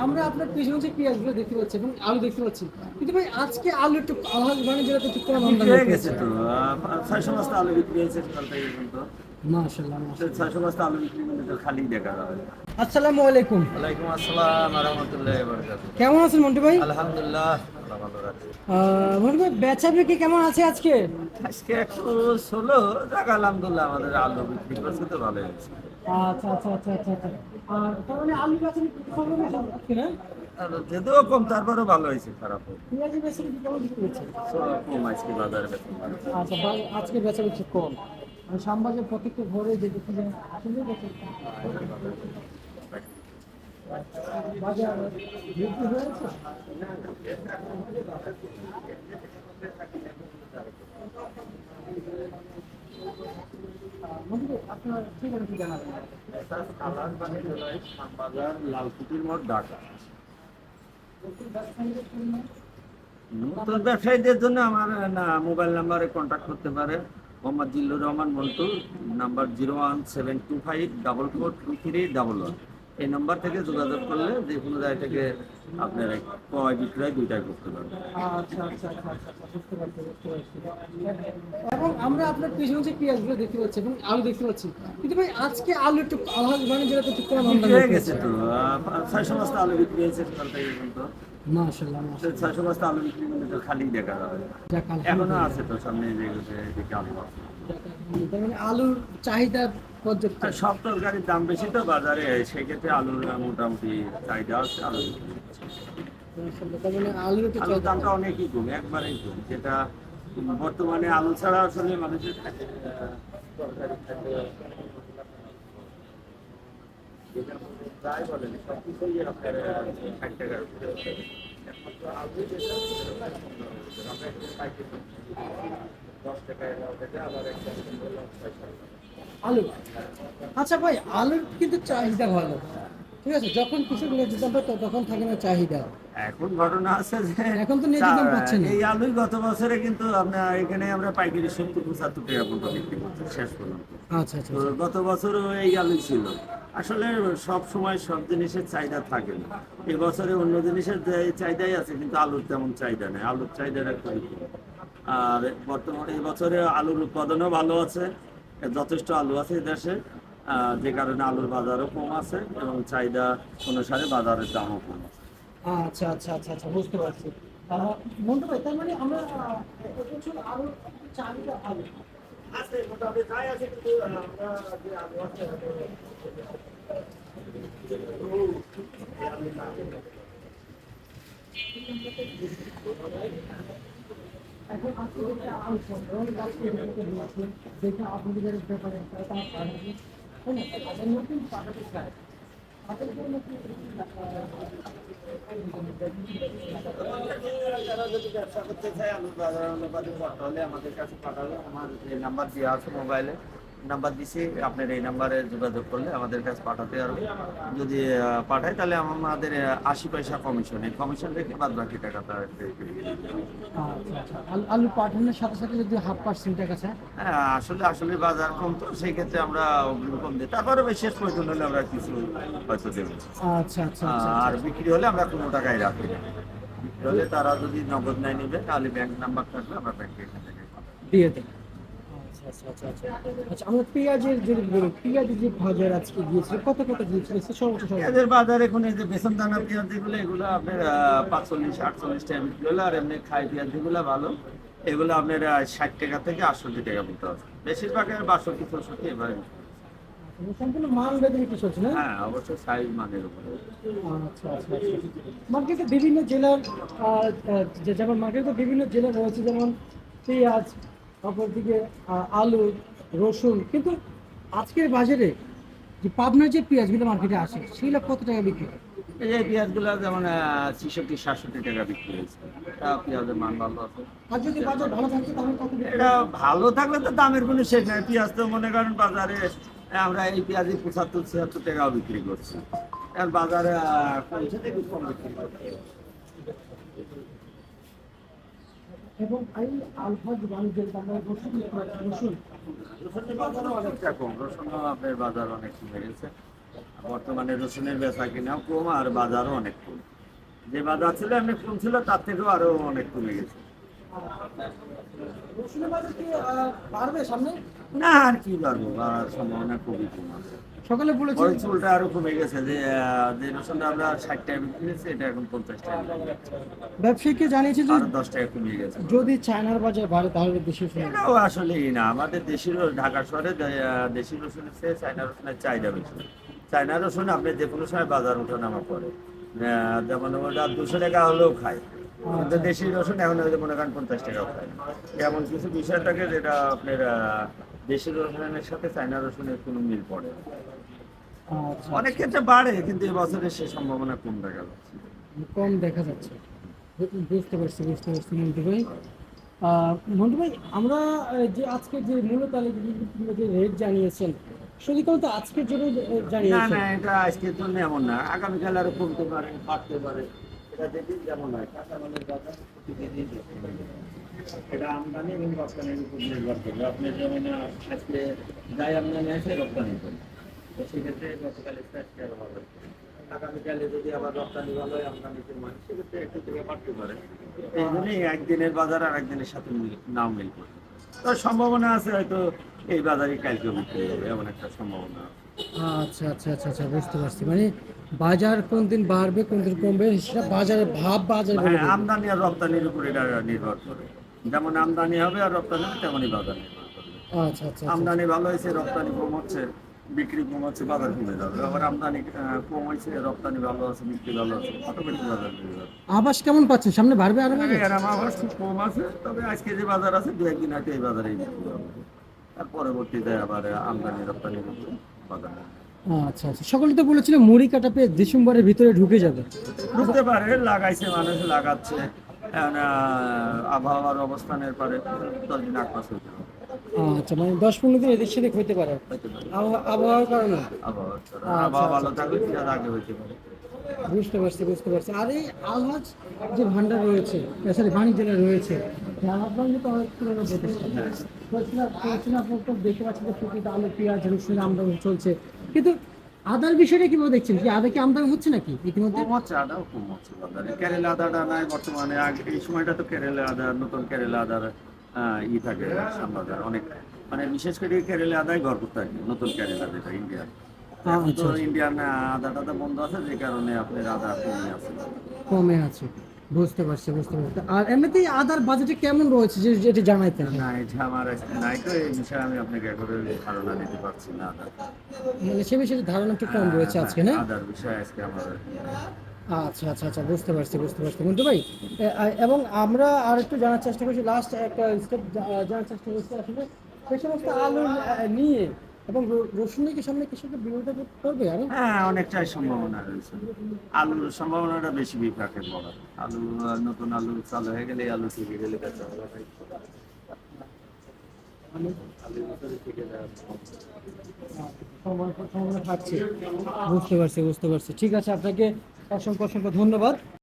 আমরা আপনার পেছনে যে পেঁয়াজগুলো দেখতে পাচ্ছি এবং আলু দেখতে পাচ্ছি, কিন্তু ভাই আজকে আলু একটু আলাদা মানে যেটা একটু কম বিক্রি আমদানি হয়ে গেছে হয়েছে। তো 600 বস্তা আলু বিক্রি হয়েছে সকাল থেকে কিন্তু। মাশাআল্লাহ মাশাআল্লাহ। 600 বস্তা আলু বিক্রি করলে তো খালি দেখা যাবে। আসসালামু আলাইকুম। ওয়ালাইকুম আসসালাম ওয়া রাহমাতুল্লাহি ওয়া বারাকাতুহু। কেমন আছেন মন্টু ভাই? আলহামদুলিল্লাহ, আল্লাহ ভালো রাখছে। মন্টু ভাই বেচা বিক্রি কেমন আছে আজকে? আজকে একটু ষোলো টাকা আলহামদুলিল্লাহ আমাদের আলু বিক্রি করছে তো ভালো হয়েছে। আচ্ছা আচ্ছা আচ্ছা আচ্ছা আচ্ছা। তার মানে আলু বেচা বিক্রি কেমন হয়েছে আজকে না? আর যদিও কম তারপরেও ভালো হয়েছে, খারাপ হয়েছে। পেঁয়াজের বেচা বিক্রি কেমন বিক্রি হচ্ছে? কম আজকে বাজারে বেতন ভালো। আচ্ছা ভাই আজকে বেচা বিক্রি কম। আমি শ্যামবাজার প্রত্যেকটা ঘরে যে দেখি যে আসলে বেচা বিক্রি বাজার বিক্রি হয়েছে। মন্টু ভাই আপনার ঠিকানা কি জানাবেন? বাজার লালকুটির মোড় ঢাকা। নতুন ব্যবসায়ীদের জন্য আমার মোবাইল নাম্বারে কন্ট্যাক্ট করতে পারে। মোহাম্মদ জিল্লুর রহমান মন্টু, নাম্বার 01725442311। এই নাম্বার থেকে যোগাযোগ করলে যে কোনো জায়গা থেকে আপনার ক্রয় বিক্রয় দুইটাই করতে পারবেন। আচ্ছা আচ্ছা আচ্ছা আচ্ছা আচ্ছা, বুঝতে পারছি বুঝতে পারছি। এবং আমরা আপনার পেছনে যে পেঁয়াজগুলো দেখতে পাচ্ছি এবং আলু দেখতে পাচ্ছি, কিন্তু ভাই আজকে আলু একটু আলাদা মানে যেটা একটু কম বিক্রি আমদানি হয়ে গেছে হয়েছে। তো 600 বস্তা আলু বিক্রি হয়েছে সকাল থেকে কিন্তু। মাশাআল্লাহ মাশাআল্লাহ। 600 বস্তা আলু বিক্রি করলে তো খালি দেখা যাবে। যাক এখনো আলহামদুলিল্লাহ। আছে তো সামনে যেদিকে আলু আছে। যাক আলহামদুলিল্লাহ। তার মানে আলুর চাহিদা পর্যাপ্ত। আর সব তরকারির দাম বেশি তো বাজারে, সেক্ষেত্রে আলুর মোটামুটি চাহিদা আছে। আলু মাশাআল্লাহ, তার মানে আলুর একটু আলুর চাহিদা। দামটা অনেকই কম, একবারেই কম, যেটা বর্তমানে আলু ছাড়া আসলে মানুষের তরকারি খাইতে যেটা প্রায় বলেন সব কিছুই আপনার 60 টাকার উপরে। একমাত্র আলু যেটা আমরা একটু পাইতে 10 টাকায় লাউ যেটা আবার একটা আলু, আচ্ছা ভাই আলুর কিন্তু চাহিদা ভালো, ঠিক আছে, যখন কিছু ন্যায্য দাম পায় তখন থাকে না চাহিদা। এখন ঘটনা আছে যে এখন তো ন্যায্য দাম পাচ্ছে না। এই আলুই গত বছরে কিন্তু আপনার এখানে আমরা পাইকারি 70-75 টাকা পর্যন্ত বিক্রি করছি শেষ পর্যন্ত। আচ্ছা আচ্ছা তো আচ্ছা। গত বছরও এই আলু ছিল। আসলে সব সময় সব জিনিসের চাহিদা থাকে না। এবছরে অন্য জিনিসের চাহিদাই আছে, কিন্তু আলুর তেমন চাহিদা নেই, আলুর চাহিদাটা খুবই কম। আর বর্তমানে এবছরে আলুর উৎপাদনও ভালো আছে, যথেষ্ট আলু আছে এই দেশে, যে কারণে আলুর বাজারও কম আছে এবং চাহিদা অনুসারে বাজারের দামও কম আছে। আচ্ছা আচ্ছা আচ্ছা আচ্ছা, বুঝতে পারছি। মন্টু ভাই তার মানে আমরা এবছর আরো চাহিদা ভালো। আছে মোটামুটি তাই আছে, কিন্তু আমরা যে আলু আছে এখন আপনি যেটা আলোচনা করেন, আজকে যেটা বলছেন, যেটা আপনাদের ব্যাপারে তারা পাঠাবে, তাই না? তাদের নতুন পাঠাতে চায়, তাদের জন্য কি যারা যদি ব্যবসা করতে চায় আলুর বাজার অনুপাতে পাঠালে আমাদের কাছে পাঠালে, আমার যে নাম্বার দেওয়া আছে মোবাইলে নাম্বার দিছি, আপনার এই নাম্বারে যোগাযোগ করলে আমাদের কাছে পাঠাতে পারবে। যদি পাঠায় তাহলে আমাদের 80 পয়সা কমিশন, এই কমিশন রেখে বাদ বাকি টাকাটা pay করে দিই। আচ্ছা আচ্ছা, আলু পাঠানোর সাথে সাথে যদি 0.5% টাকা চায়? হ্যাঁ, আসলে বাজার কম তো সেই ক্ষেত্রে আমরা অগ্রিম কম দিই, তারপরে বিশেষ প্রয়োজন হলে আমরা কিছু হয়তো দেবো। আচ্ছা আচ্ছা আচ্ছা আর আচ্ছা, বিক্রি হলে আমরা কোনো টাকাই রাখি না। বিক্রি হলে তারা যদি নগদ নেয় নিবে, তাহলে ব্যাংক নাম্বার থাকলে আমরা ব্যাংকে এখান থেকে পাঠাবো। দিয়ে দেন। আচ্ছা আচ্ছা আচ্ছা আচ্ছা। আচ্ছা, আমরা পেঁয়াজের যদি বলি, পেঁয়াজের যে বাজার আজকে গিয়েছিল কত কত গিয়েছিল সর্বোচ্চ সর্বোচ্চ? পেঁয়াজের বাজার এখন এই যে বেসন দানা পেঁয়াজ যেগুলো, এগুলো আপনার 45-48 টাকা বিক্রি হলো। আর এমনি খাই পেঁয়াজ যেগুলো ভালো, এগুলো আপনার 60 টাকা থেকে 68 টাকা বিক্রি হচ্ছে। বেশিরভাগ 62-64 এবার। সম্পূর্ণ মান বেঁধে বিক্রি চলছে না? হ্যাঁ, অবশ্যই সাইজ মানের উপরে। আচ্ছা আচ্ছা আচ্ছা। মার্কেটে বিভিন্ন জেলার যেমন মার্কেটে বিভিন্ন জেলা রয়েছে, যেমন পেঁয়াজ, অপরদিকে আলু, রসুন, কিন্তু আজকের বাজারে যে পাবনার যে পেঁয়াজগুলো মার্কেটে আসে সেগুলো কত টাকা বিক্রি হয়? এই যে পেঁয়াজগুলো যেমন 66-67 টাকা বিক্রি হয়েছে, এটা পেঁয়াজের মান ভালো আছে। আর যদি বাজার ভালো থাকে তাহলে কত বিক্রি এটা হয়? ভালো থাকলে তো দামের কোনো শেষ নাই। পেঁয়াজ তো মনে করেন বাজারে আমরা এই পেঁয়াজই 75-76 টাকাও বিক্রি করছি। আর বাজারে কমছে দেখি কম বিক্রি করছি। এবং এই আলফাজ বাণিজ্যের আমরা রসুন রসুন রসুনের বাজারও অনেকটা কম, রসুনও আপনার বাজার অনেক কমে গেছে। বর্তমানে রসুনের বেচা কিনাও কম আর বাজারও অনেক কম। যে বাজার ছিল এমনি কম ছিল, তার থেকেও আরো অনেক কমে গেছে। রসুনের বাজার কি বাড়বে সামনে? না, আর কি পারবো, বাড়ার সম্ভাবনা খুবই কম আছে। সকালে বলেছি বরঞ্চ উল্টা আরো কমে গেছে, যে রসুনটা আমরা 60 টাকা বিক্রি করছি, এটা এখন 50 টাকা বিক্রি করছি। ব্যবসায়ীকে জানিয়েছে যে আরো 10 টাকা কমে গেছে। যদি চায়নার বাজার বাড়ে তাহলে দেশি রসুন এটাও আসলেই না, আমাদের দেশি ঢাকা শহরে দেশি রসুনের চেয়ে চায়না রসুনের চাহিদা বেশি। চায়না রসুন আপনি যে কোনো সময় বাজার ওঠানামা করে, যেমন ওটা 200 টাকা হলেও খায়, কিন্তু দেশি রসুন এখন ওই যে মনে করেন 50 টাকাও খায়। এমন কিছু বিষয় থাকে যেটা আপনার দেশি রসুনের সাথে চায়না রসুনের কোনো মিল পড়ে না। আচ্ছা, অনেক ক্ষেত্রে বাড়ে, কিন্তু এবছরে সে সম্ভাবনা কম দেখা যাচ্ছে। কম দেখা যাচ্ছে। বুঝতে পারছি মন্টু ভাই। মন্টু ভাই, আমরা যে আজকে যে মূল্য তালিকা যে রেট জানিয়েছেন, শুধুমাত্র আজকের জন্য না জানিয়েছেন? না, এটা আজকের জন্য এমন না, আগামীকাল আরো কমতে পারে, বাড়তে পারে। এটা যেদিন যেমন হয়, কাঁচামালের বাজার প্রতিদিনই দেখতে হবে। এটা আমদানি এবং রপ্তানির উপর নির্ভর করবে। আপনি যেমন আজকে যাই আমদানি আছে রপ্তানি করে, তো সেক্ষেত্রে গতকালের চেয়ে আজকে আরো ভালো। আগামীকালে যদি আবার রপ্তানি ভালো হয়, আমদানি কম হয়, সেক্ষেত্রে একটু থেকে বাড়তে পারে। এই জন্যই একদিনের বাজার আর একদিনের সাথে নাও মিল করে। তো সম্ভাবনা আছে হয়তো এই বাজারই কালকে বিক্রি হবে, এমন একটা সম্ভাবনা আছে। আচ্ছা, বুঝতে পারছি। মানে বাজার কোন দিন বাড়বে কোন দিন কমবে সেটা বাজারের ভাব বাজার বলে হ্যাঁ, দেবে। আমদানি আর রপ্তানির উপর এটা নির্ভর করে। যেমন আমদানি হবে আর রপ্তানি হবে, তেমনই বাজার নির্ভর করবে। আচ্ছা। আমদানি ভালো হয়েছে, রপ্তানি কম হচ্ছে, বিক্রি কম হচ্ছে, বাজার কমে যাবে। আবার আমদানি কম হয়েছে, রপ্তানি ভালো আছে, বিক্রি ভালো আছে, অটোমেটিক বাজার কমে যাবে। আবাস কেমন পাচ্ছেন, সামনে বাড়বে আরো বাড়বে? এরম আবার খুব কম আছে, তবে আজকে যে বাজার আছে 2-1 দিন আগে এই বাজারেই বিক্রি হবে। আর পরবর্তীতে আবার আমদানি রপ্তানির উপর বাজার হবে। আচ্ছা, সকলে তো বলেছিল মুড়ি কাটা পেয়ে ডিসেম্বরের ভিতরে ঢুকে যাবে। ঢুকতে পারে, লাগাইছে, মানুষ লাগাচ্ছে। এখন, আবহাওয়ার অবস্থানের পরে 10 দিন 8 মাস হইতে পারে। আচ্ছা, মানে 10-15 দিন এদিক সেদিক হইতে পারে হইতে পারে। আবহাওয়ার কারণে। আবহাওয়া ভালো থাকলে সেটা আগে হইতে পারে। বুঝতে পারছি। আর এই আলহাজ যে ভান্ডার রয়েছে, সরি বাণিজ্যালয় রয়েছে, এই আলহাজ বাণিজ্য তো অনেক পুরোনো প্রতিষ্ঠান। বলছিলাম আপনার তো দেখতে পাচ্ছেন যে প্রকৃত আলু পেঁয়াজ রসুন আমদানি চলছে, কিন্তু আদার বিষয়টা কিভাবে দেখছেন? কি আদা কি আমদানি হচ্ছে নাকি ইতিমধ্যে? কম হচ্ছে, আদাও কম হচ্ছে বাজারে। কেরালা আদাটা নাই বর্তমানে, আগে এই সময়টা তো কেরালা আদা, নতুন কেরালা আদার থাকে শ্যামবাজার অনেক, মানে বিশেষ করে কেরালা আদায় ঘর করতে থাকে, নতুন কেরালা যেটা ইন্ডিয়ান। এখন তো ইন্ডিয়ান আদা টাদা বন্ধ আছে, যে কারণে আপনার আদা কমে আছে। কমে আছে। বুঝতে পারছি। আর এমনিতেই আদার বাজেটে কেমন রয়েছে যে যেটি জানাইতেন? না, এটা আমার আজকে নাই, তো এই বিষয়ে আমি আপনাকে একবারে ধারণা দিতে পারছি না। আদার মানে সে বিষয়ে ধারণা একটু কম রয়েছে আজকে, না? আদার বিষয়ে আজকে আমার আচ্ছা, বুঝতে পারছি মন্টু ভাই। এবং আমরা আর একটু জানার চেষ্টা করছি, লাস্ট একটা স্টেপ জানার চেষ্টা করছি আসলে এই সমস্ত আলু নিয়ে, এবং রসুন কি সামনে কৃষকের বিরোধিতা করবে আরো? হ্যাঁ, অনেকটাই সম্ভাবনা রয়েছে। আলুর সম্ভাবনাটা বেশি বিপাকের বড়। আলু নতুন আলু চালু হয়ে গেলে, আলু থেকে গেলে বেচা হবে না। আলুর ভিতরে থেকে যাওয়ার সম্ভাবনা থাকছে। বুঝতে পারছি। ঠিক আছে, আপনাকে অসংখ্য ধন্যবাদ।